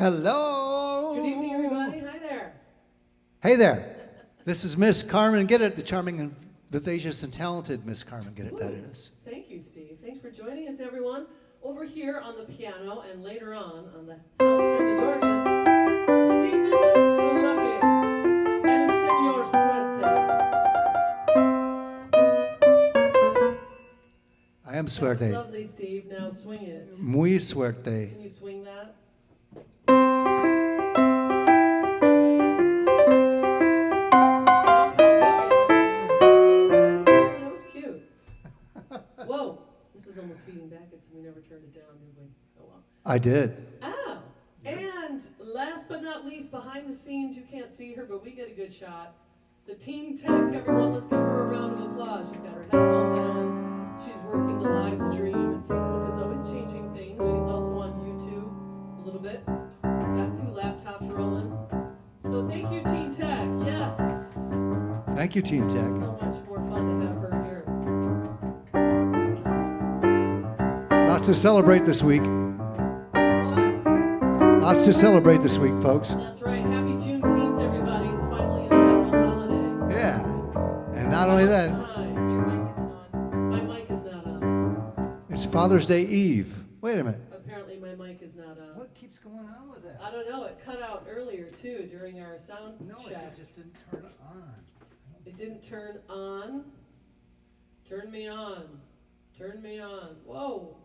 Hello. Good evening, everybody. Hi there. Hey there. This is Miss Carmen. Get it, the charming and vivacious and talented Miss Carmen. Get it, that is. Thank you, Steve. Thanks for joining us, everyone. Over here on the piano and later on the house and the organ, Stephen Lucky and Senor Suerte. I am That's suerte. lovely, Steve. Now swing it. Muy suerte. Can you swing that? That was cute. Whoa. This is almost feeding back. We never turned it down, did we? Oh, well. I did. Oh, and last but not least, behind the scenes, you can't see her, but we get a good shot. The Teen Tech, everyone, let's give her a round of applause. She's got her headphones on. She's working the live stream, and Facebook is always changing things. She's also on YouTube a little bit. She's got 2 laptops rolling. So thank you, Teen Tech. Yes. Thank you, Teen Tech. So much more fun to have her here. Lots to celebrate this week. Lots to celebrate this week, folks. That's right. Happy Juneteenth, everybody. It's finally a federal holiday. Yeah. And not only that, Your mic isn't on. My mic is not on. it's Father's Day Eve. Wait a minute. Apparently my mic is not on. What keeps going on with that? I don't know. It cut out earlier, too, during our sound check. It just didn't turn on. It didn't turn on. Turn me on. Turn me on. Whoa.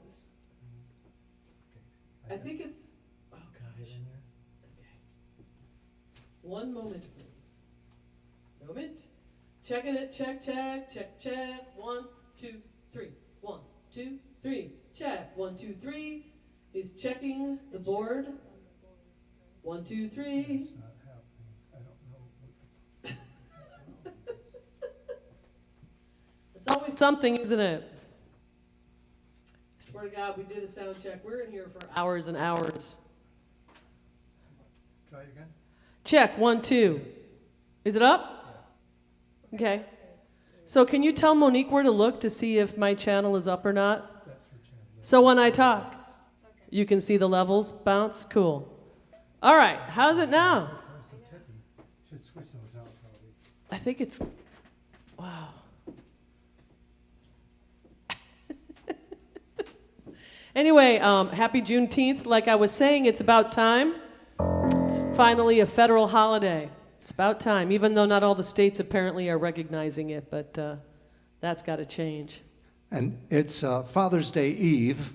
I think it's... Oh, gosh. Okay. One moment, please. Moment. Checking it. Check, check, check, check. 1, 2, 3. 1, 2, 3. Check. 1, 2, 3. He's checking the board. 1, 2, 3. It's not happening. I don't know. It's always something, isn't it? I swear to God, we did a sound check. We're in here for hours and hours. Try it again. Check. 1, 2. Is it up? Yeah. Okay. So can you tell Monique where to look to see if my channel is up or not? That's her channel. So when I talk, you can see the levels bounce? Cool. All right. How's it now? Should switch those out probably. I think it's... Wow. Anyway, happy Juneteenth. Like I was saying, it's about time. It's finally a federal holiday. It's about time, even though not all the states apparently are recognizing it, but that's got to change. And it's Father's Day Eve.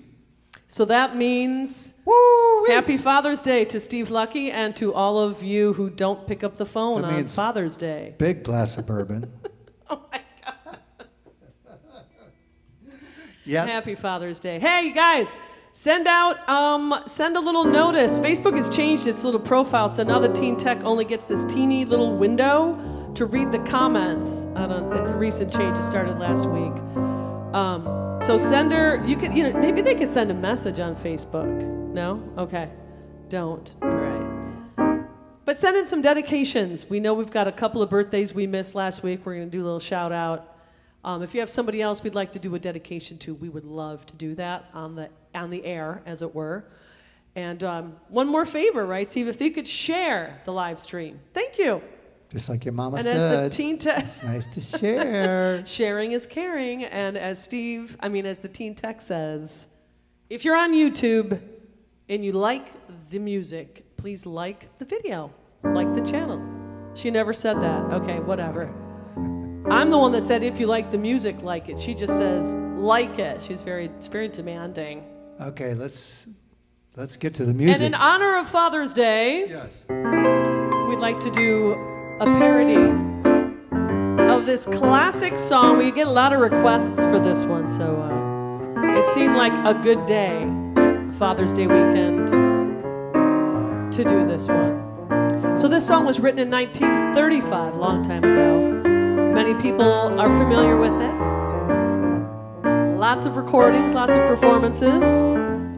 So that means Woo-wee! Happy Father's Day to Steve Lucky and to all of you who don't pick up the phone That on means Father's Day. Big glass of bourbon. Oh my God. Yeah. Happy Father's Day. Hey, you guys, send a little notice. Facebook has changed its little profile, so now the Teen Tech only gets this teeny little window to read the comments. It's a recent change. It started last week. So send her, maybe they could send a message on Facebook. No? Okay. Don't. All right. But send in some dedications. We know we've got a couple of birthdays we missed last week. We're going to do a little shout out. If you have somebody else we'd like to do a dedication to, we would love to do that on the air, as it were. And one more favor, right, Steve? If you could share the live stream. Thank you. Just like your mama And said. as the Teen Tech, It's nice to share. sharing is caring. And as the Teen Tech says, if you're on YouTube and you like the music, please like the video, like the channel. She never said that. Okay, whatever. Okay. I'm the one that said, if you like the music, like it. She just says, like it. She's very demanding. Okay, let's get to the music. And in honor of Father's Day, Yes. we'd like to do a parody of this classic song. We get a lot of requests for this one, so it seemed like a good day, Father's Day weekend, to do this one. So this song was written in 1935, a long time ago. Many people are familiar with it. Lots of recordings, lots of performances.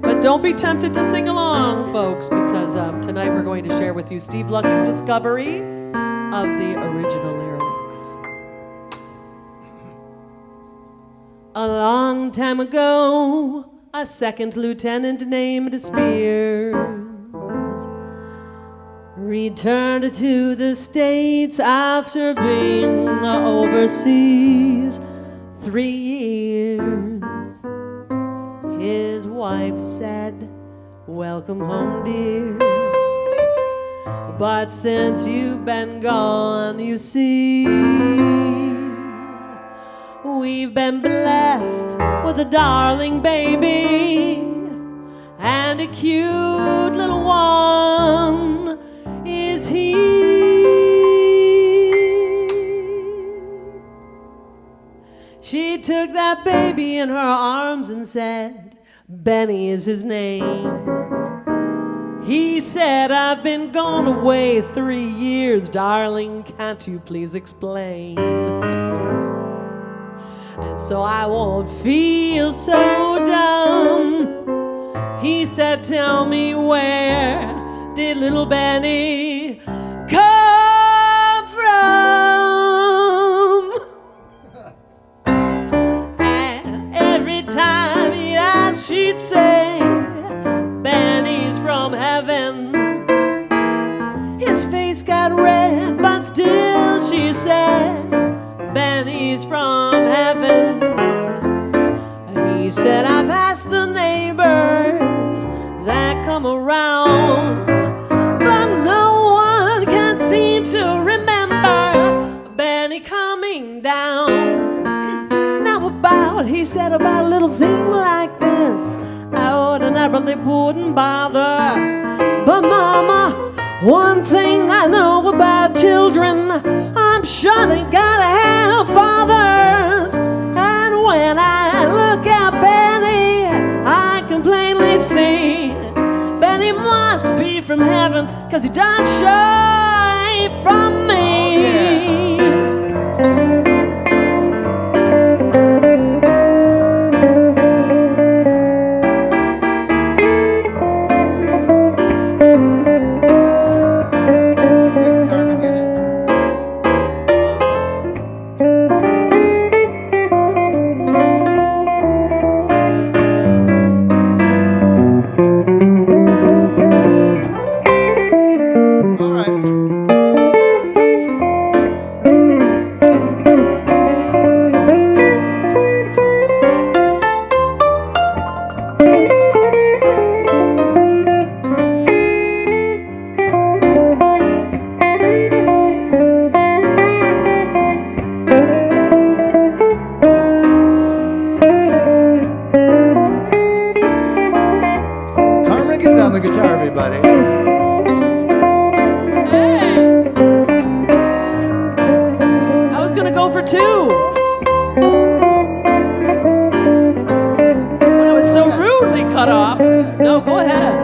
But don't be tempted to sing along, folks, because tonight we're going to share with you Steve Lucky's discovery of the original lyrics. A long time ago, a second lieutenant named Spears returned to the States after being overseas 3 years. His wife said, "Welcome home, dear. But since you've been gone, you see, we've been blessed with a darling baby, and a cute little one is he." She took that baby in her arms and said, "Benny is his name." He said, "I've been gone away 3 years, darling, can't you please explain? And so I won't feel so dumb." He said, "Tell me, where did little Benny come from?" And every time he asked, she'd say, "Benny's from heaven." His face got red, but still she said, "Benny's from heaven." He said, "I've asked the neighbors that come around, but no one can seem to remember Benny coming down." Now he said, about a little thing like this, I ordinarily wouldn't bother. But mama, one thing I know about children, I'm sure they gotta have fathers. And when I look at Benny, I can plainly see Benny must be from heaven, 'cause he does shine from me. Oh, yeah. The guitar, everybody. Hey! I was gonna go for 2. When I was so rudely cut off. No, go ahead.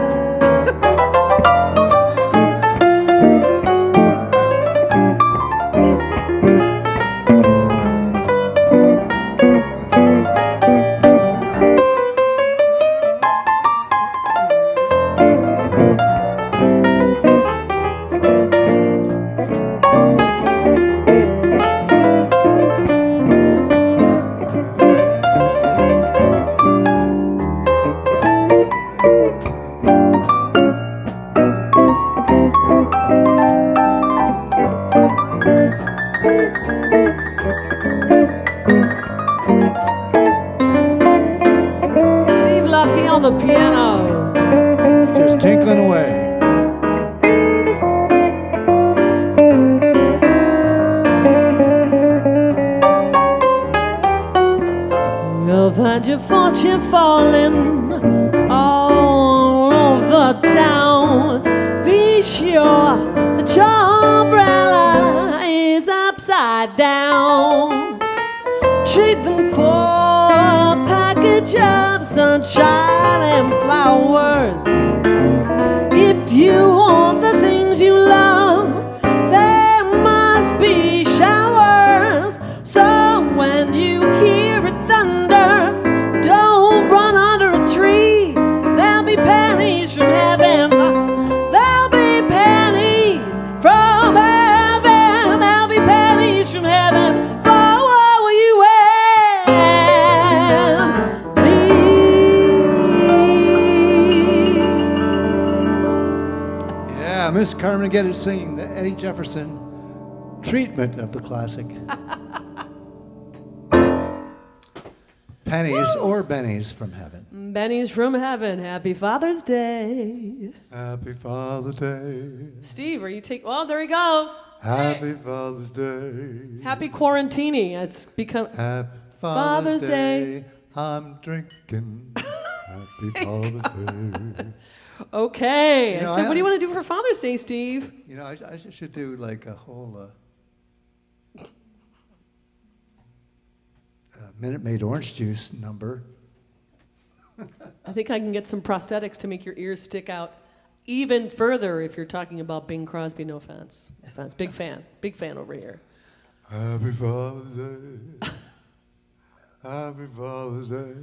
On the piano, just tinkling away. You'll find your fortune falling all over town. Be sure that your umbrella is upside down. Treat them for a package of sunshine and flowers. If you want the things you love, there must be showers. So when you hear it thunder, don't run under a tree. There'll be pennies from heaven. There'll be pennies from heaven. There'll be pennies from heaven. Carmen, get it singing the Eddie Jefferson treatment of the classic. Pennies or bennies from heaven. Benny's from heaven. Happy Father's Day. Happy Father's Day. Steve, are you taking? Oh, there he goes. Happy Hey. Father's Day. Happy quarantini. It's become. Happy Father's Father's Day. I'm drinking. Happy Father's Day. Okay. You know, I said, what do you want to do for Father's Day, Steve? You know, I should do like a whole Minute Maid orange juice number. I think I can get some prosthetics to make your ears stick out even further if you're talking about Bing Crosby. No offense. No offense. Big fan. Big fan over here. Happy Father's Day. Happy Father's Day.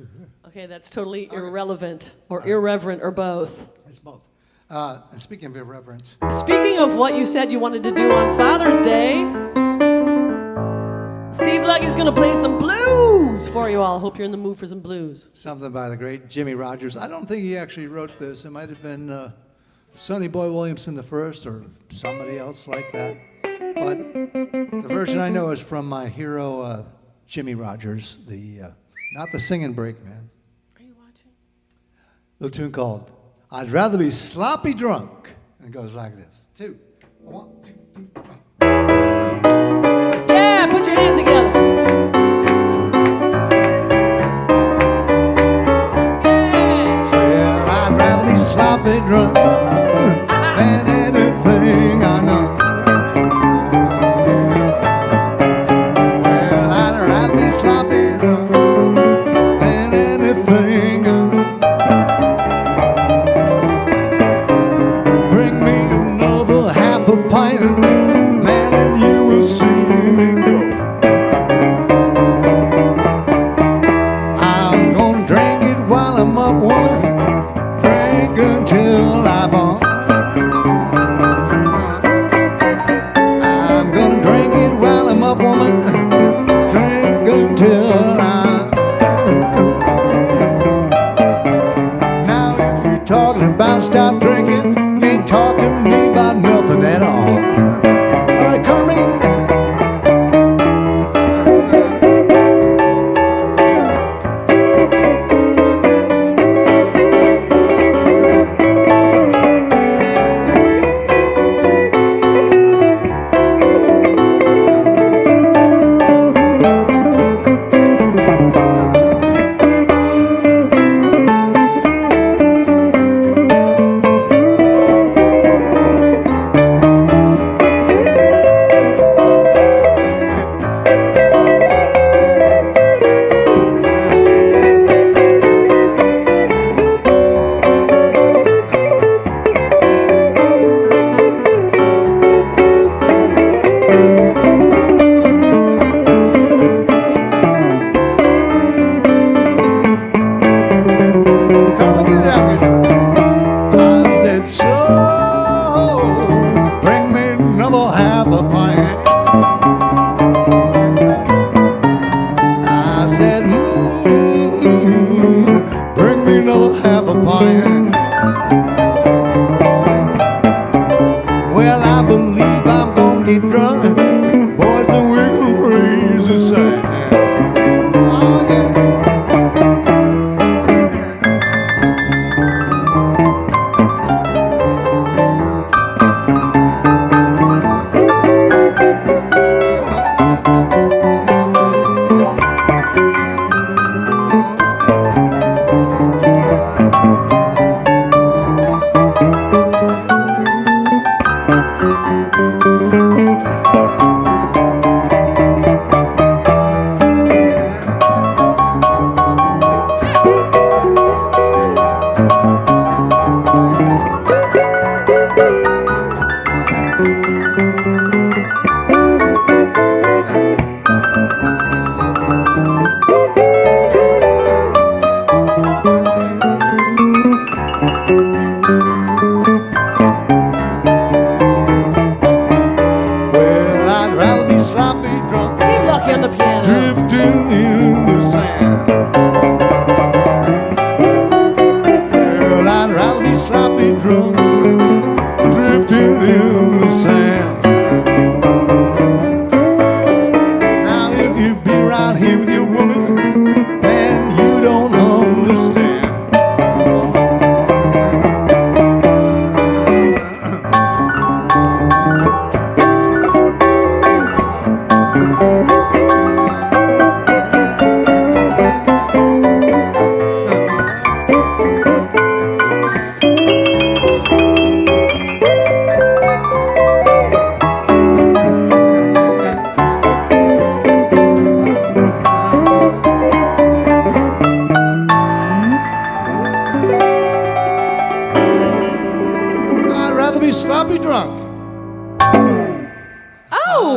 Okay, that's totally irrelevant or irreverent or both. It's both. And speaking of irreverence, Speaking of what you said you wanted to do on Father's Day, Steve Lucky's going to play some blues for you all. Hope you're in the mood for some blues. something by the great Jimmy Rogers. I don't think he actually wrote this. It might have been Sonny Boy Williamson the first or somebody else like that. But the version I know is from my hero, Jimmy Rogers, not the singing break man. Are you watching? A little tune called I'd Rather Be Sloppy Drunk. And it goes like this. 2, 1, 2, 3. Yeah, put your hands together. Yeah. Well, I'd rather be sloppy drunk than anything I know. Well, I'd rather be sloppy drunk than anything I know. Bring me another half a pint, man, and you will see me go. I'm gonna drink it while I'm up, woman. Drink until I fall. I'm gonna drink it while I'm up, woman. Drink until I. Now, if you're talking about stop drinking, you ain't talking to me about nothing at all. All right, Carmen. Come get it out here. I said, so bring me another half a pint. I said, bring me another half a pint. Well, I believe I'm gonna get drunk, boys, and we're gonna raise the sand. Oh, yeah.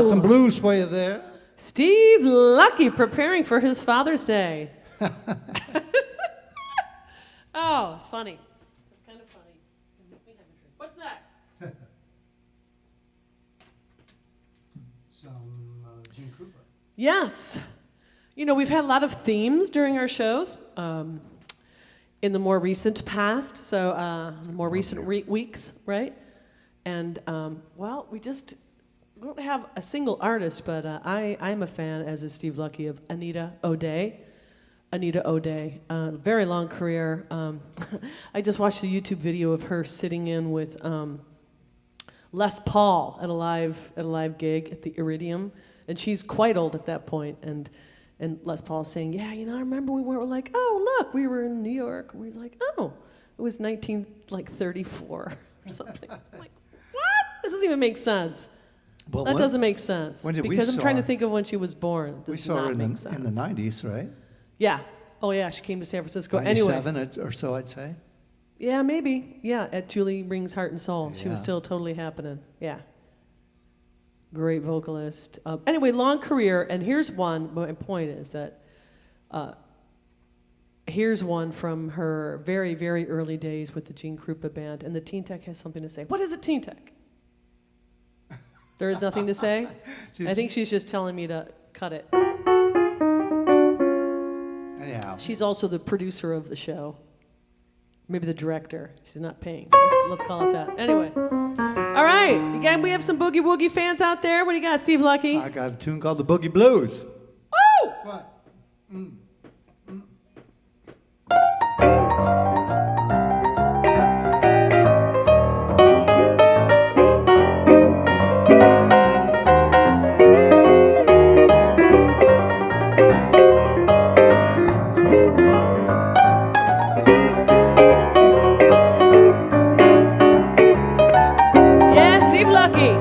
Some blues for you there. Steve Lucky preparing for his Father's Day. Oh, it's funny. It's kind of funny. What's next? Some Gene Krupa. Yes. You know, we've had a lot of themes during our shows in the more recent past, so the more recent weeks, right? And, well, we don't have a single artist, but I'm a fan, as is Steve Lucky, of Anita O'Day. Anita O'Day, very long career. I just watched a YouTube video of her sitting in with Les Paul at a live gig at the Iridium, and she's quite old at that point. And Les Paul saying, "Yeah, you know, I remember we were like, oh look, we were in New York." And we were like, "Oh, it was 1934 or something." I'm like, what? That doesn't even make sense. Well, that doesn't make sense because I'm trying to think of when she was born. It does we saw not her make sense. in the 90s, right? Yeah. Oh, yeah. She came to San Francisco. 97 Anyway. or so, I'd say. Yeah, maybe. Yeah, at Julie Ring's Heart and Soul. She was Yeah. still totally happening. Yeah. Great vocalist. Anyway, long career. And here's one. My point is that here's one from her very, very early days with the Gene Krupa Band. And the Teen Tech has something to say. What is a Teen Tech? There is nothing to say? I think she's just telling me to cut it. Anyhow. She's also the producer of the show. Maybe the director. She's not paying, so let's call it that. Anyway. All right. Again, we have some Boogie Woogie fans out there. What do you got, Steve Lucky? I got a tune called the Boogie Blues. Woo! What? Yeah, Steve Lucky.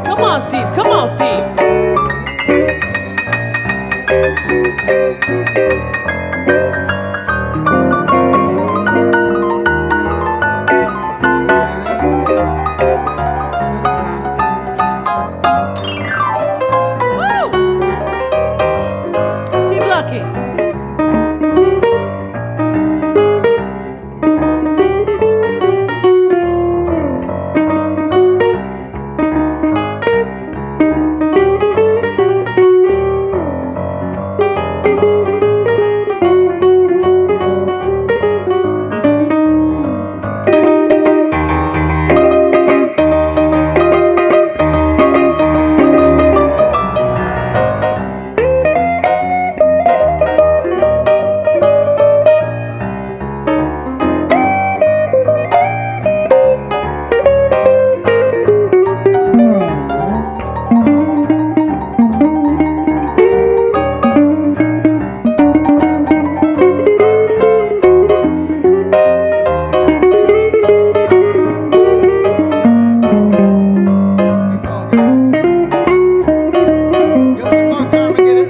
Come on, Steve. Come on, Steve. Woo! Steve Lucky. Get us some more, Carmen, get it.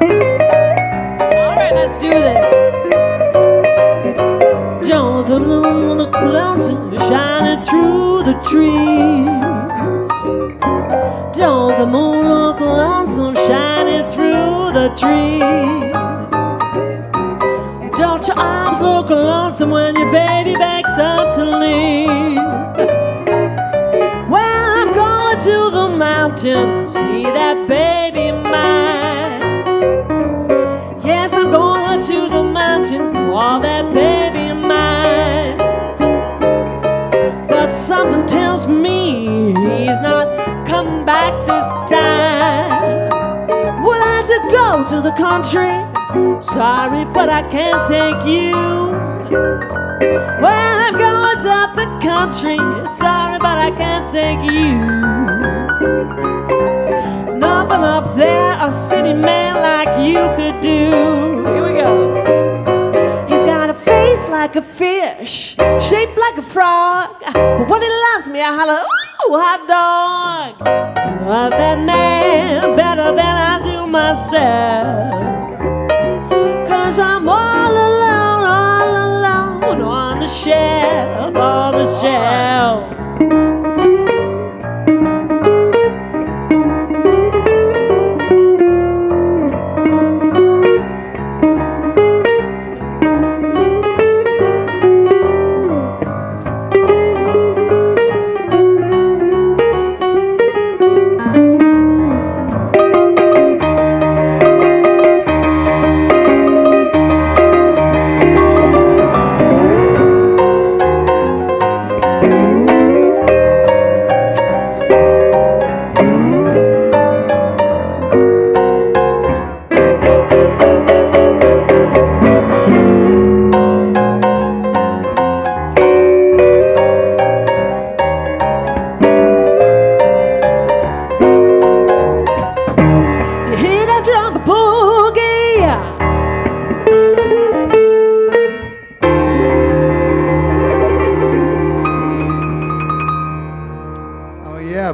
All right, let's do this. Don't the moon look lonesome shining through the trees? Don't the moon look lonesome shining through the trees? Don't your arms look lonesome when your baby backs up to leave? Well, I'm going to the mountain, see that baby of mine. Yes, I'm going up to the mountain, call that baby of mine. But something tells me he's not coming back this time. Well, I had to go to the country. Sorry, but I can't take you. Well, I'm going up the country. Sorry, but I can't take you. Nothing up there a city man like you could do. Here we go. He's got a face like a fish, shaped like a frog. But when he loves me, I holler, ooh, hot dog. I love that man better than I do myself. 'Cause I'm all alone on the shelf, on the shelf.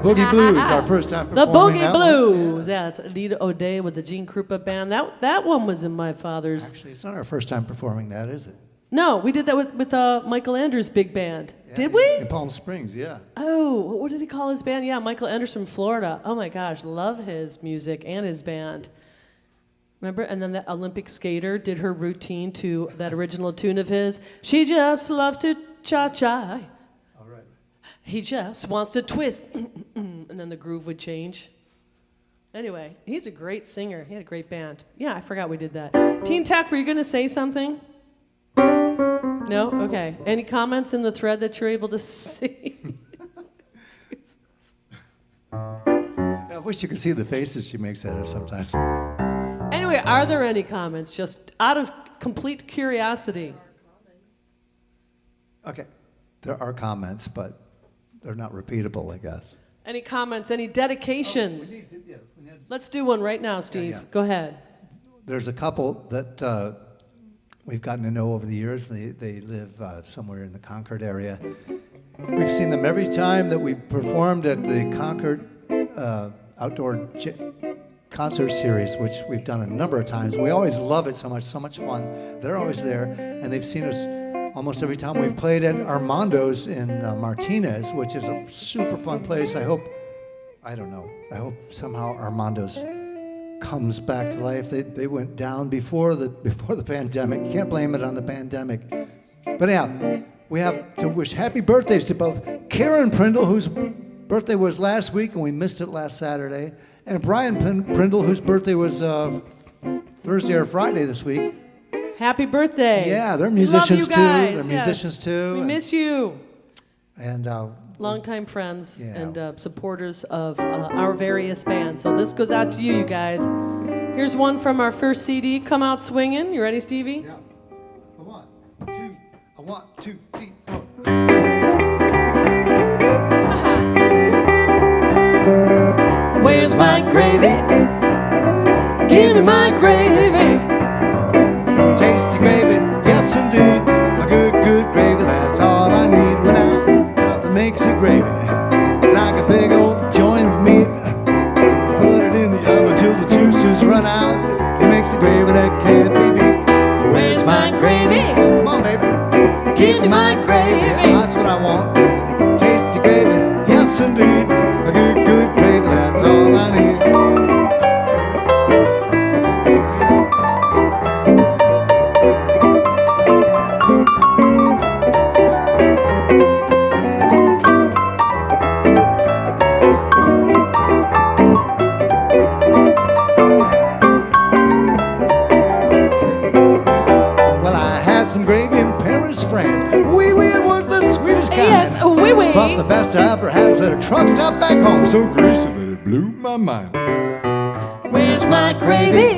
Boogie Blues, our first time The performing Boogie that one. Blues. Yeah, it's Anita O'Day with the Gene Krupa band. That one was in my father's. Actually, it's not our first time performing that, is it? No, we did that with Michael Andrews' big band. Yeah, Did we? In Palm Springs, yeah. Oh, what did he call his band? Yeah, Michael Andrews from Florida. Oh my gosh, love his music and his band. Remember? And then that Olympic skater did her routine to that original tune of his. She just loves to cha-cha. All right. He just wants to twist. And then the groove would change. Anyway, he's a great singer. He had a great band. Yeah, I forgot we did that. Teen Tech, were you going to say something? No? Okay. Any comments in the thread that you're able to see? I wish you could see the faces she makes at us sometimes. Anyway, are there any comments? Just out of complete curiosity. Okay. There are comments, but they're not repeatable, I guess. Any comments? Any dedications? We need- Let's do one right now, Steve. Yeah. Go ahead. There's a couple that we've gotten to know over the years. They live somewhere in the Concord area. We've seen them every time that we performed at the Concord outdoor concert series, which we've done a number of times. We always love it so much fun. They're always there, and they've seen us almost every time we've played at Armando's in Martinez, which is a super fun place. I hope somehow Armando's comes back to life. They went down before the pandemic. You can't blame it on the pandemic. But yeah, we have to wish happy birthdays to both Karen Prindle, whose birthday was last week and we missed it last Saturday, and Brian Prindle, whose birthday was Thursday or Friday this week. Happy birthday. Yeah, they're We musicians love you too. guys. They're musicians too. We and- miss you. And Longtime friends Yeah. and supporters of our various bands. So this goes out to you, you guys. Here's one from our first CD, Come Out Swingin'. You ready, Stevie? yeah. One, two, three, four. Where's my gravy? Give me my gravy. Tasty gravy, yes indeed. A good gravy, that's all I need. When nothing makes a gravy like a big old joint of meat. Put it in the oven till the juices run out. It makes a gravy that can't be beat. Where's my gravy? Come on, baby. Give me my gravy. Yeah, that's what I want. Tasty gravy, yes indeed. A good gravy, that's all I need. some gravy in Paris, France. Wee wee was the sweetest kind. Yes, wee wee. But the best I ever had was at a truck stop back home. So greasy that it blew my mind. Where's my gravy?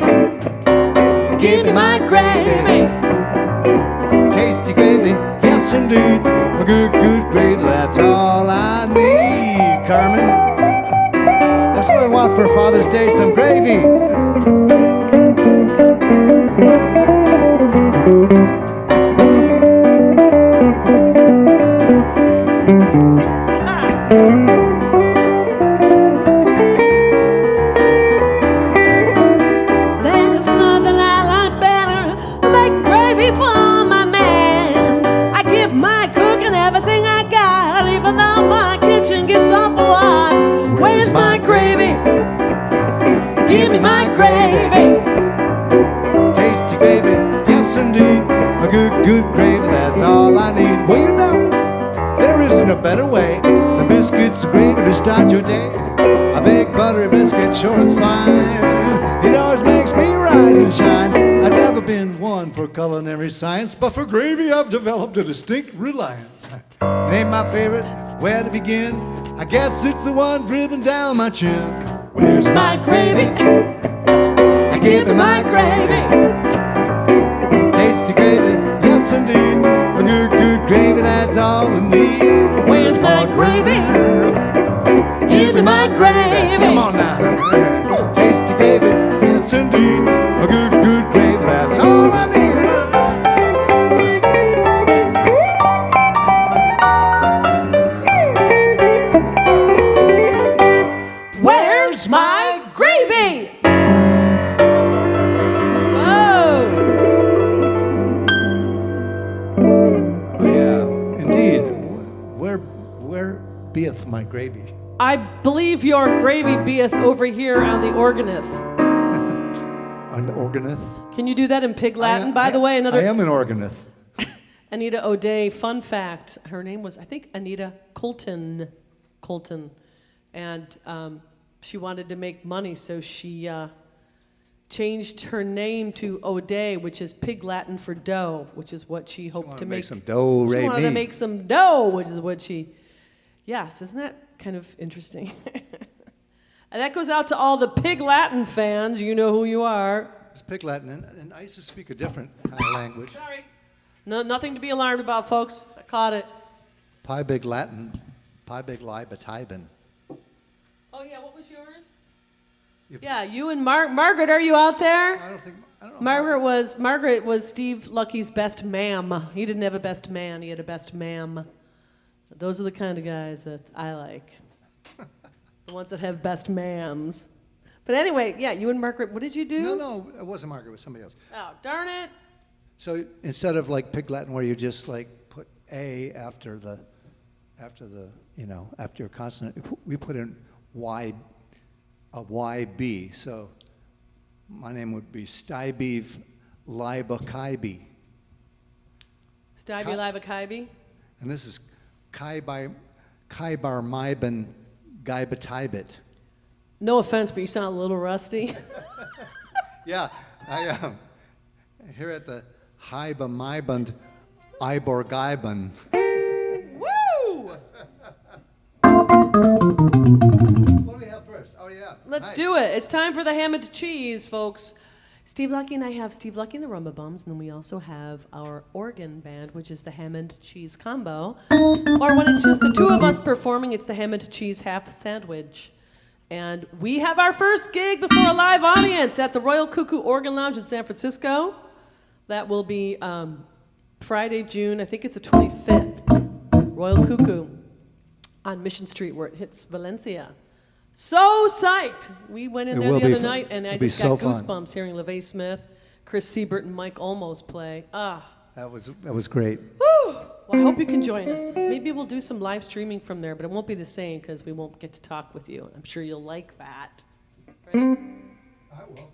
Give me my gravy. Tasty gravy, yes indeed. A good, good gravy, that's all I need. Carmen, that's what I want for Father's Day, some gravy. There's nothing I like better than make gravy for my man. I give my cooking everything I got, even though my kitchen gets awful hot. Where's my gravy? Give me my gravy. Tasty gravy, yes indeed. A good, good gravy, that's all I need. Well, you know, there isn't a better way than biscuits and gravy to start your day. A big buttery biscuit sure is fine. It always makes me rise and shine. I've never been one for culinary science, but for gravy I've developed a distinct reliance. Ain't my favorite, where to begin? I guess it's the one driven down my chin. Where's my gravy? Give me my gravy. Tasty gravy, yes indeed. A good, good gravy, that's all I need. Where's my gravy? Give me my gravy. Come on now. Tasty gravy, yes indeed. A good, good gravy, that's all I need. Where's my gravy? Whoa! Oh, yeah, indeed. Where beeth my gravy? I believe your gravy beeth over here on the organith. An organith? Can you do that in Pig Latin, by the way? I Another am an organith. Anita O'Day, fun fact, her name was, I think, Anita Colton. And she wanted to make money, so she changed her name to O'Day, which is Pig Latin for dough, which is what she hoped to make. Some dough, She wanted to make some dough, which is what she... Yes, isn't that kind of interesting? And that goes out to all the Pig Latin fans. You know who you are. It's Pig Latin, and I used to speak a different kind of language. Sorry. No, nothing to be alarmed about, folks. I caught it. Pi Big Latin, Pi Big Lie Batibin. Oh, yeah, what was yours? Yeah, you and Margaret, are you out there? I don't know. Margaret was Steve Lucky's best ma'am. He didn't have a best man, he had a best ma'am. Those are the kind of guys that I like. The ones that have best ma'ams. But anyway, yeah, you and Margaret, what did you do? No, it wasn't Margaret, it was somebody else. Oh, darn it. So instead of like Pig Latin where you just like put A after your consonant, we put in Y, a YB. So my name would be Stybeev Libakaibi. Stybe Libakaibi. And this is Kaibar Maiban Gaibatibit. No offense, but you sound a little rusty. Yeah, I am. Here at the Haiba Maiband Ibor Gaiban. Woo! What do we have first? Oh, yeah. Let's Nice. do it. It's time for the ham and cheese, folks. Steve Lucky and I have Steve Lucky and the Rumba Bums, and then we also have our organ band, which is the ham and cheese combo. Or when it's just the two of us performing, it's the ham and cheese half sandwich. And we have our first gig before a live audience at the Royal Cuckoo Organ Lounge in San Francisco. That will be Friday, June, I think it's the 25th. Royal Cuckoo on Mission Street where it hits Valencia. So psyched! We went in there the other night, and I just got goosebumps hearing LeVay Smith, Chris Siebert, and Mike Olmos play. That was great. Woo! Well, I hope you can join us. Maybe we'll do some live streaming from there, but it won't be the same because we won't get to talk with you. I'm sure you'll like that. Ready? I will.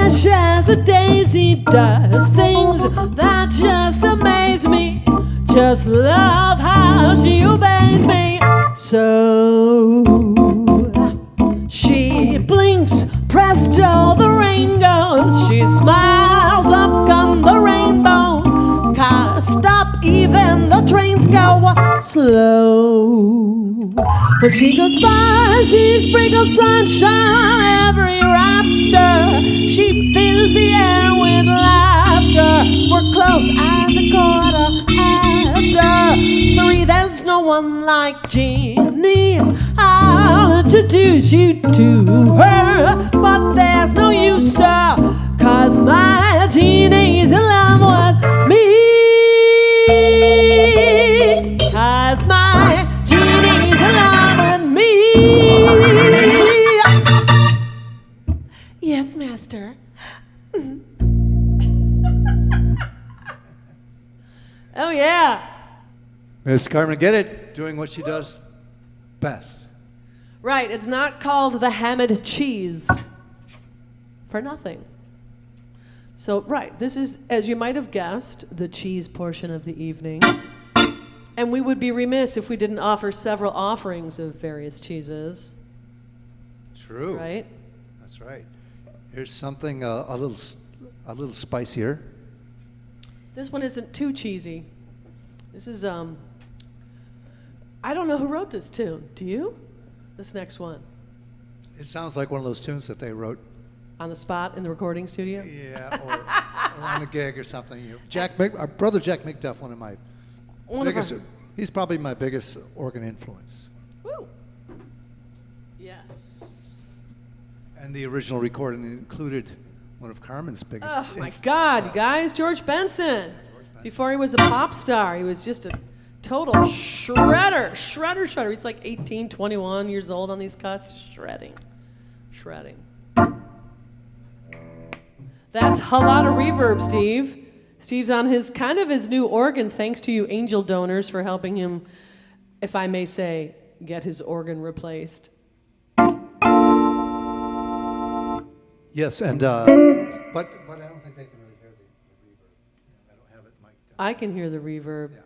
fresh as a daisy, does things that just amaze me. Just love how she obeys me. So she blinks, presto, the rain goes. She smiles, up come the rainbows. Cars stop, even the trains go slow. When she goes by, she sprinkles sunshine every rafter. She fills the air with laughter. We're close as a quarter after 3. There's no one like Jeannie. I'll introduce you to her, but there's no use, sir, 'cause my Jeannie's in love with me. 'Cause my Jeannie's in love with me. Yes, master. Oh, yeah. Miss Carmen, get it? Doing what she does best. Right, it's not called the Hamid cheese for nothing. So, right, this is, as you might have guessed, the cheese portion of the evening. And we would be remiss if we didn't offer several offerings of various cheeses. True. Right? That's right. Here's something a little spicier. This one isn't too cheesy. This is, I don't know who wrote this tune. Do you? This next one. It sounds like one of those tunes that they wrote. On the spot in the recording studio? Yeah, or on a gig or something. Our brother Jack McDuff, one of my biggest. He's probably my biggest organ influence. Woo! Yes. And the original recording included one of Carmen's biggest. Oh my God, you guys, George Benson. Before he was a pop star, he was just a total shredder. He's like 18, 21 years old on these cuts, shredding. That's a lot of reverb, Steve. Steve's on his new organ, thanks to you angel donors for helping him, if I may say, get his organ replaced. Yes, and but I don't think they can really hear the reverb. I don't have it mic'd up. I can hear the reverb. Yeah,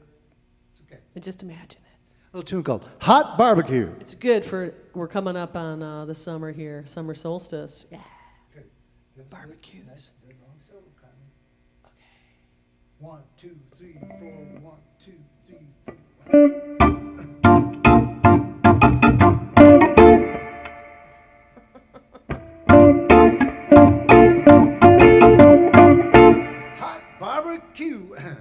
it's okay. And just imagine it. A little tune called Hot Barbecue. It's good for, we're coming up on the summer here, summer solstice. Yeah. Okay. Barbecues. Nice, good long solo, Carmen. Okay. 1, 2, 3, 4. 1, 2, 3, 4. Hot barbecue. Yeah.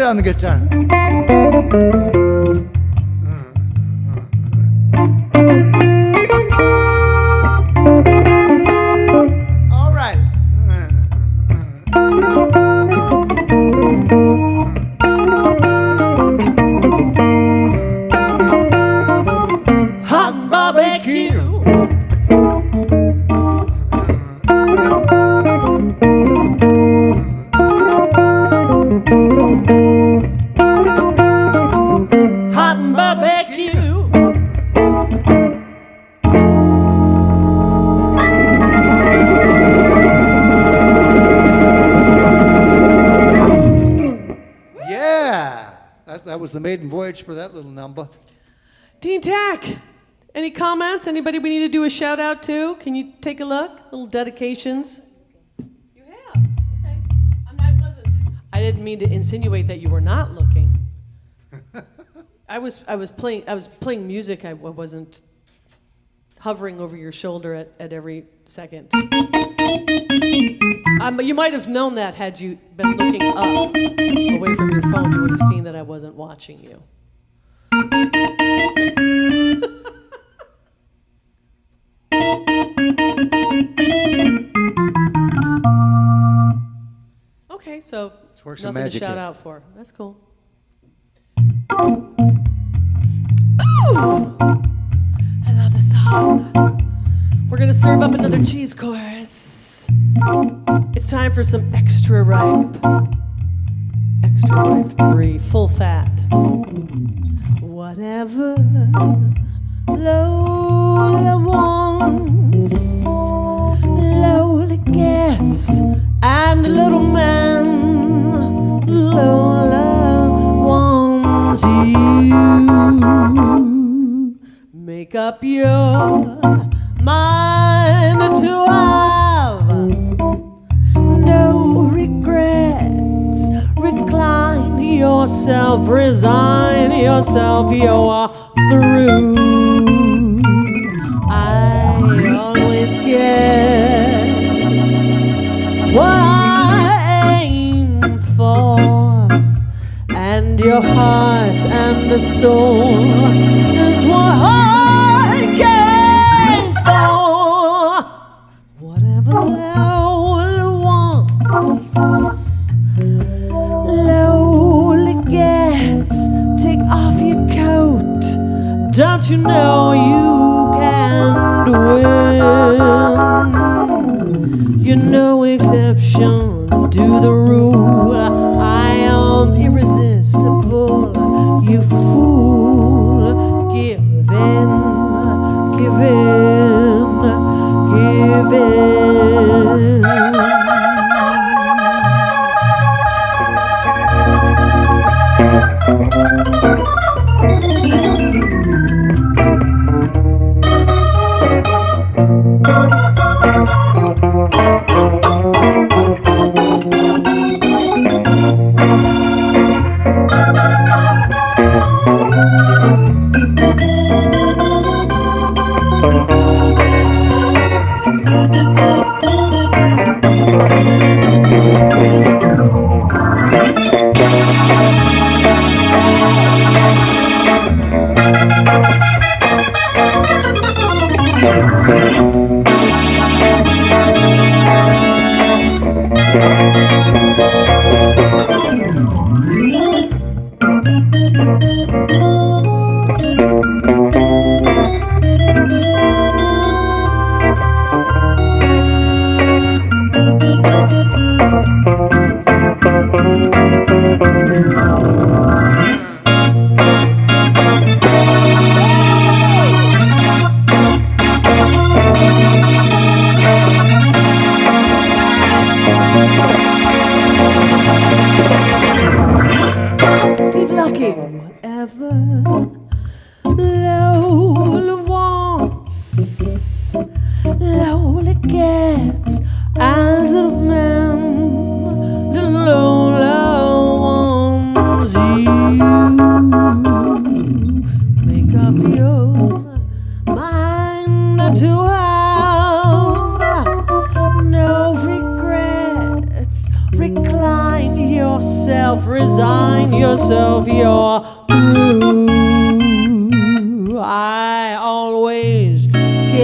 on the guitar. All right. Hot barbecue. Hot barbecue. Yeah. That was the maiden voyage for that little number. Dean Tack, any comments? Anybody we need to do a shout out to? Can you take a look? Little dedications. You have. Okay. I didn't mean to insinuate that you were not looking. I was playing music. I wasn't hovering over your shoulder at every second. You might have known that had you been looking up away from your phone. You would have seen that I wasn't watching you. Okay, so works of nothing to magic shout here. out for. That's cool. Ooh, I love the song. We're gonna serve up another cheese course. It's time for some extra ripe brie, full fat. Whatever Lola wants, Lola gets, and the little man, Lola wants you. Make up your mind to have no regrets. Recline yourself, resign yourself, you're through. I always get what I aim for, and your heart and the soul is what I came for. Whatever Lola wants, Lola gets. Take off your coat. Don't you know you can't win? You're no exception to the rule. I am irresistible. You fool. Give in, give in, give in. Steve Lucky. Whatever Lola wants, Lola gets, and little man, little Lola wants you. Make up your mind to have no regrets. Recline yourself. design yourself your groove. I always get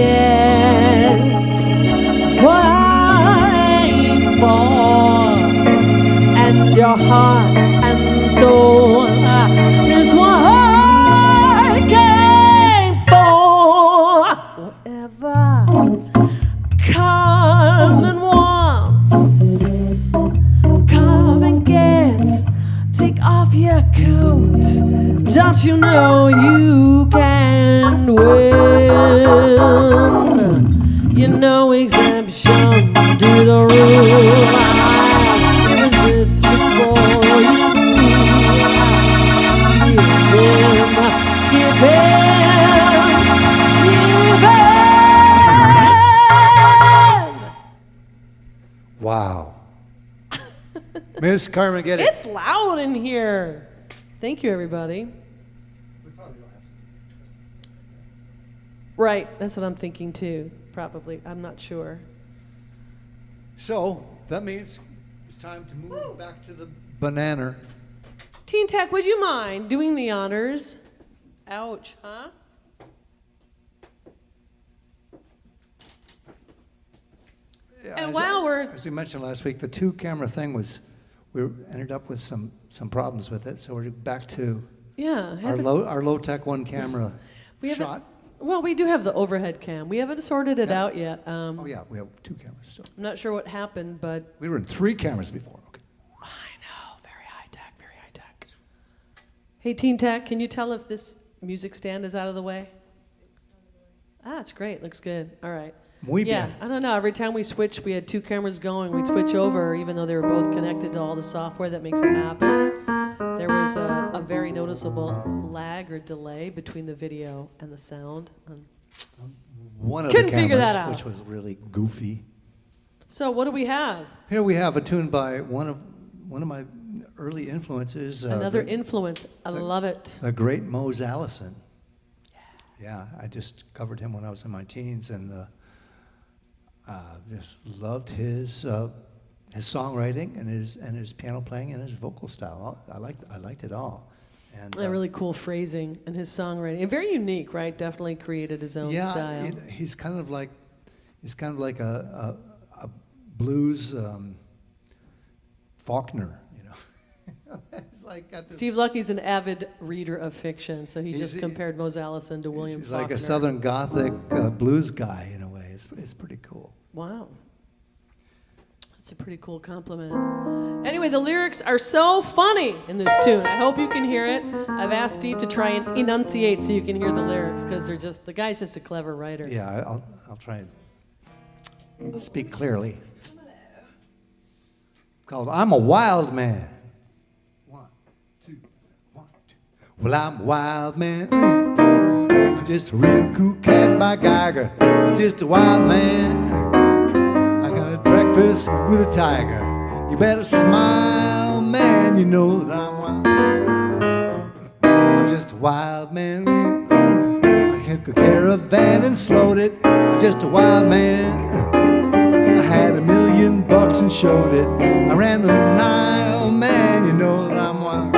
what I aim for, and your heart and soul is what I came for. Whatever Carmen wants, Carmen gets. Take off your coat. Don't you know you can win? You know exemption to the rule. I'm irresistible. You give in, give in. Wow. Miss Carmen, get it. It's loud in here. Thank you, everybody. Right, that's what I'm thinking too. Probably, I'm not sure. So that means it's time to move back to the banana. Teen Tech, would you mind doing the honors? Ouch, huh? Yeah, And while we're as we mentioned last week, the 2-camera thing was, we ended up with some problems with it, so we're back to our low-tech 1-camera shot. Well, we do have the overhead cam. We haven't sorted it out yet. Oh yeah, we have 2 cameras still. I'm not sure what happened, but We were in 3 cameras before. Okay. I know, very high tech, very high tech. Hey, Teen Tech, can you tell if this music stand is out of the way? Ah, it's great. Looks good. All right. Muy Yeah, bien. I don't know. Every time we switched, we had 2 cameras going. We'd switch over, even though they were both connected to all the software that makes it happen. There was a very noticeable lag or delay between the video and the sound. One of Couldn't the figure cameras, that out. which was really goofy. So what do we have? Here we have a tune by one of my early influences. Another influence. I love it. The great Mose Allison. Yeah, I just covered him when I was in my teens, and just loved his songwriting and his piano playing and his vocal style. I liked it all. And Really cool phrasing and his songwriting. And very unique, right? Definitely created his own style. He's kind of like a blues Faulkner, you know. It's like got this, Steve Lucky's an avid reader of fiction, so he just compared Mose Allison to William he's Faulkner. like a Southern Gothic blues guy in a way. It's pretty cool. Wow. That's a pretty cool compliment. Anyway, the lyrics are so funny in this tune. I hope you can hear it. I've asked Steve to try and enunciate so you can hear the lyrics, because the guy's just a clever writer. Yeah, I'll try and speak clearly. Called "I'm a Wild Man." 1, 2, 1, 2. Well, I'm a wild man. I'm just a real cool cat by Geiger. I'm just a wild man. I got breakfast with a tiger. You better smile, man. You know that I'm wild. I'm just a wild man. I took a caravan and slowed it. I'm just a wild man. I had $1 million and showed it. I ran the Nile, man. You know that I'm wild.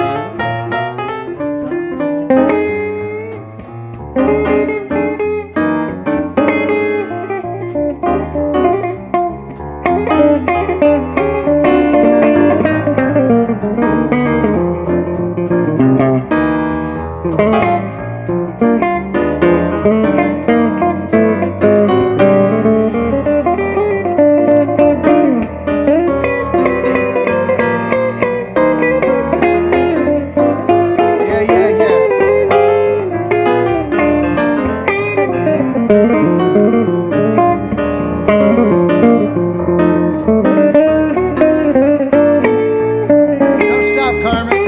Don't stop, Carmen.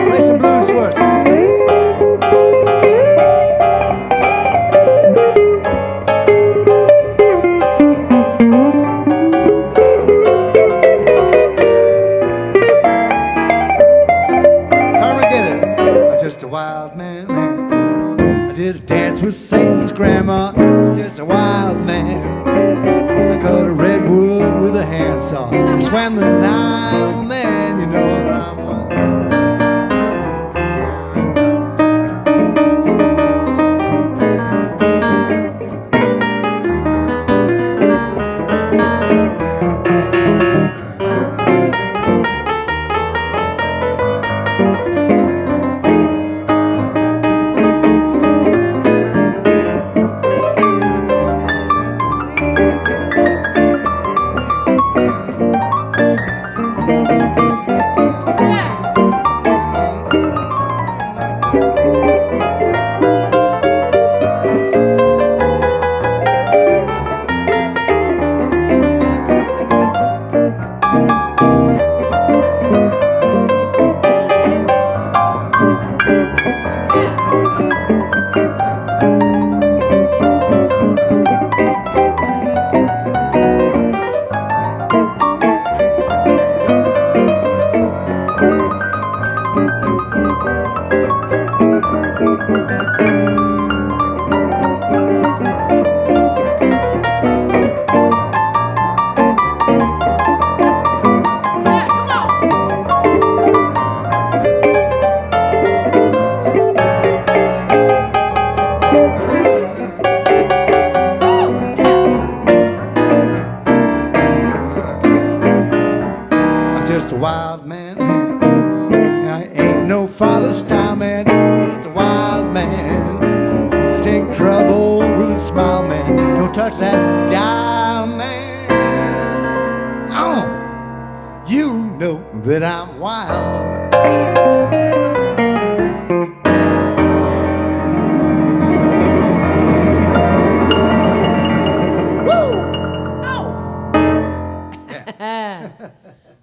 Play some blues for us. Carmen, get it. I'm just a wild man. I did a dance with Satan's grandma. Just a wild man. I cut a redwood with a handsaw. I swam the Nile, man. You know that I'm wild. that I'm wild.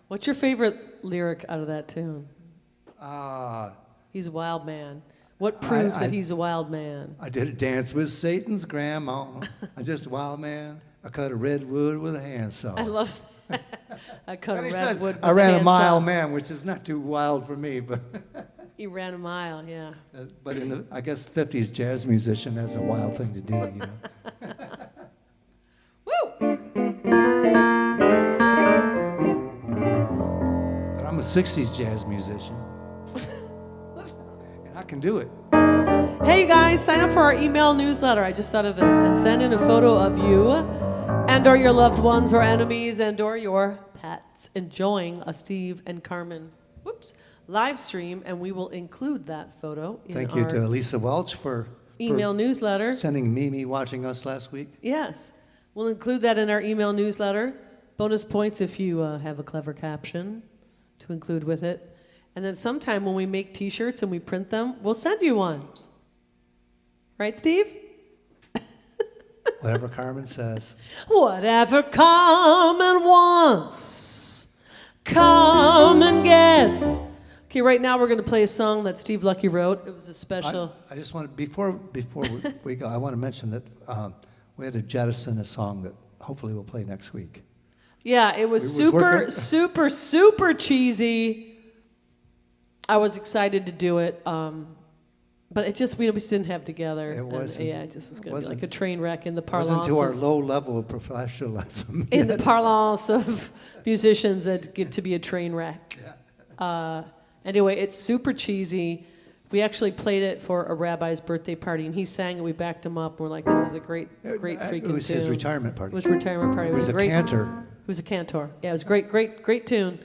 What's your favorite lyric out of that tune? Uh, He's a wild man. What proves that he's a wild man? I did a dance with Satan's grandma. I'm just a wild man. I cut a redwood with a handsaw. I love that. I cut a And he says, redwood with I ran a handsaw. mile, man, which is not too wild for me, but He ran a mile, yeah. but in the, I guess 50s jazz musician, that's a wild thing to do, you know. Woo! But I'm a 60s jazz musician. And I can do it. Hey, you guys, sign up for our email newsletter. I just thought of this. And send in a photo of you and or your loved ones or enemies and or your pets enjoying a Steve and Carmen live stream, and we will include that photo in Thank you our to Lisa Welch for email newsletter. sending Mimi watching us last week. Yes, we'll include that in our email newsletter. Bonus points if you have a clever caption to include with it. And then sometime when we make t-shirts and we print them, we'll send you one. Right, Steve? Whatever Carmen says. Whatever Carmen wants, Carmen gets. Okay, right now we're going to play a song that Steve Lucky wrote. It was a special. I just want to, before we go, I want to mention that we had to jettison a song that hopefully we'll play next week. Yeah, it was super cheesy. I was excited to do it, but it just we just didn't have together. It wasn't. Yeah, it just was going to be like a train wreck in the It parlance. wasn't to our low level of professionalism. In the parlance of musicians that get to be a train wreck. Yeah. Anyway, it's super cheesy. We actually played it for a rabbi's birthday party, and he sang it. We backed him up. We're like, "This is a great freaking tune." It was his retirement party. It was retirement party. It was a great cantor. It was a cantor. Yeah, it was great tune.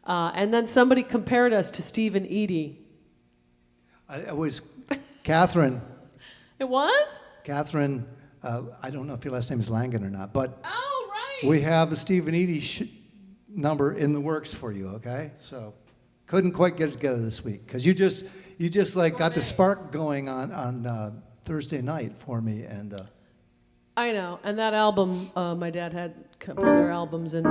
And then somebody compared us to Steve and Edie. It was Catherine. It was? Catherine, I don't know if your last name is Langan or not, but Oh, right. we have a Steve and Edie number in the works for you, okay? So couldn't quite get it together this week because you just like got the spark going on Thursday night for me, and I know. And that album, my dad had a couple of their albums in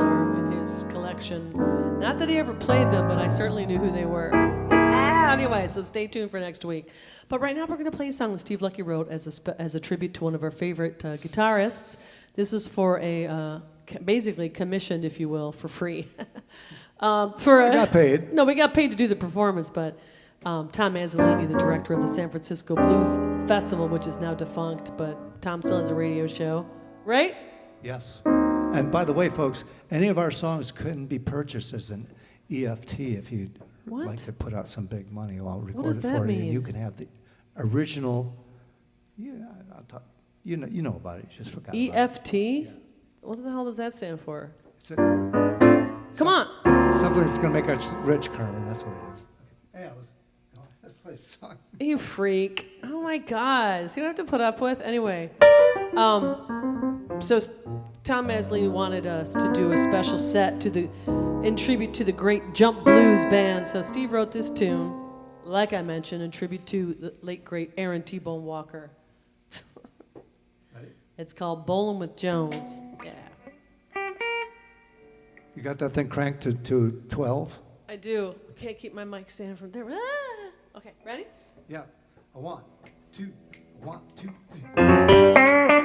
his collection. Not that he ever played them, but I certainly knew who they were. Anyway, so stay tuned for next week. But right now we're going to play a song that Steve Lucky wrote as a tribute to one of our favorite guitarists. This is for basically commissioned, if you will, for free. we got paid. No, we got paid to do the performance, but Tom Mazzolini, the director of the San Francisco Blues Festival, which is now defunct, but Tom still has a radio show, right? Yes. And by the way, folks, any of our songs couldn't be purchased as an EFT if you'd like to put out some big money. I'll record does it that for you. mean? And you can have the original. Yeah, I'll talk. You know about it. You just forgot. EFT? About it. Yeah. What the hell does that stand for? Come on. Something that's going to make us rich, Carmen. That's what it is. Okay. Yeah, let's play the song. You freak. Oh my God. See what I have to put up with? Anyway. So Tom Mazzolini wanted us to do a special set in tribute to the great Jump Blues band. So Steve wrote this tune, like I mentioned, in tribute to the late great Aaron T-Bone Walker. It's called Bowlin' with Jones. Yeah. You got that thing cranked to 12? I do. Can't keep my mic stand from there. Ah! Okay, ready? Yeah. A 1, 2, 1, 2, 3.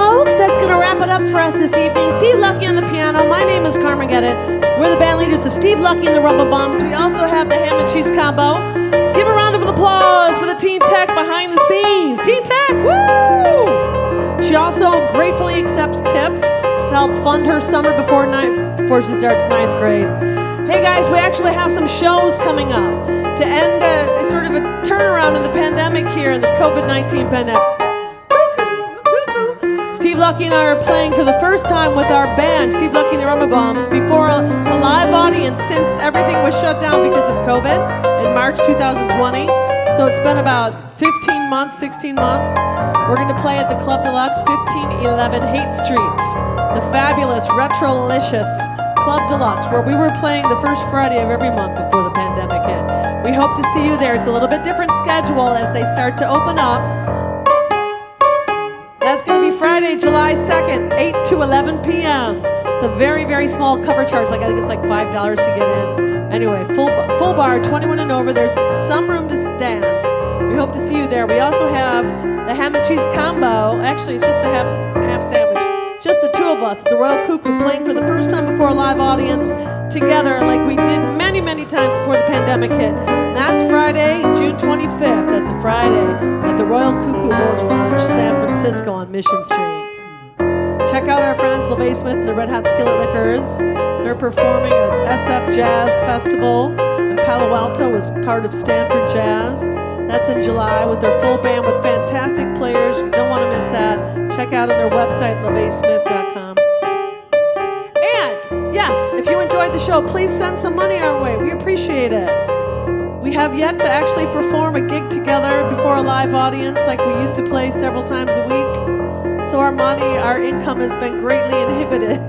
folks, that's going to wrap it up for us this evening. Steve Lucky on the piano. My name is Carmen. We're the band leaders of Steve Lucky and the Rumble Bums. We also have the ham and cheese combo. Give a round of applause for the Teen Tech behind the scenes. Teen Tech, woo! She also gratefully accepts tips to help fund her summer before she starts ninth grade. Hey guys, we actually have some shows coming up to end sort of a turnaround in the pandemic here, in the COVID-19 pandemic. Steve Lucky and I are playing for the first time with our band, Steve Lucky and the Rumba Bums, before a live audience since everything was shut down because of COVID in March 2020. So it's been about 15 months, 16 months. We're going to play at the Club Deluxe, 1511 Haight Street, the fabulous, retrolicious Club Deluxe, where we were playing the first Friday of every month before the pandemic hit. We hope to see you there. It's a little bit different schedule as they start to open up. That's going to be Friday, July 2nd, 8 to 11 p.m. It's a very, very small cover charge. I think it's like $5 to get in. Anyway, full bar, 21 and over. There's some room to dance. We hope to see you there. We also have the ham and cheese combo. Actually, it's just the half sandwich. Just the two of us at the Royal Cuckoo, playing for the first time before a live audience together, like we did many, many times before the pandemic hit. And that's Friday, June 25th. That's a Friday at the Royal Cuckoo Order Lounge, San Francisco on Mission Street. Check out our friends LeVay Smith and the Red Hot Skillet Lickers. They're performing at SF Jazz Festival, and Palo Alto is part of Stanford Jazz. That's in July with their full band with fantastic players. You don't want to miss that. Check out on their website, levaysmith.com. And yes, if you enjoyed the show, please send some money our way. We appreciate it. We have yet to actually perform a gig together before a live audience like we used to play several times a week. So our income has been greatly inhibited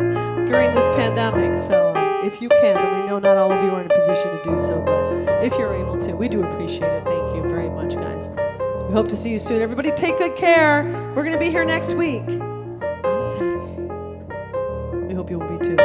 during this pandemic. So if you can, and we know not all of you are in a position to do so, but if you're able to, we do appreciate it. Thank you very much, guys. We hope to see you soon. Everybody take good care. We're going to be here next week on Saturday. We hope you will be too.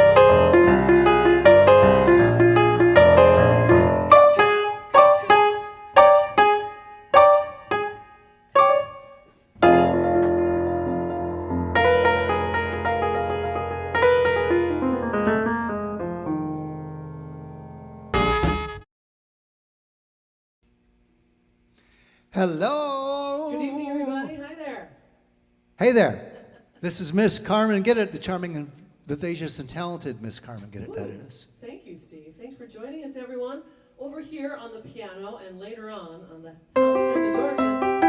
Hello. Good evening, everybody. Hi there. Hey there. This is Miss Carmen. Get it, the charming and vivacious and talented Miss Carmen. Get it, that is. Thank you, Steve. Thanks for joining us, everyone. Over here on the piano and later on the house and the organ.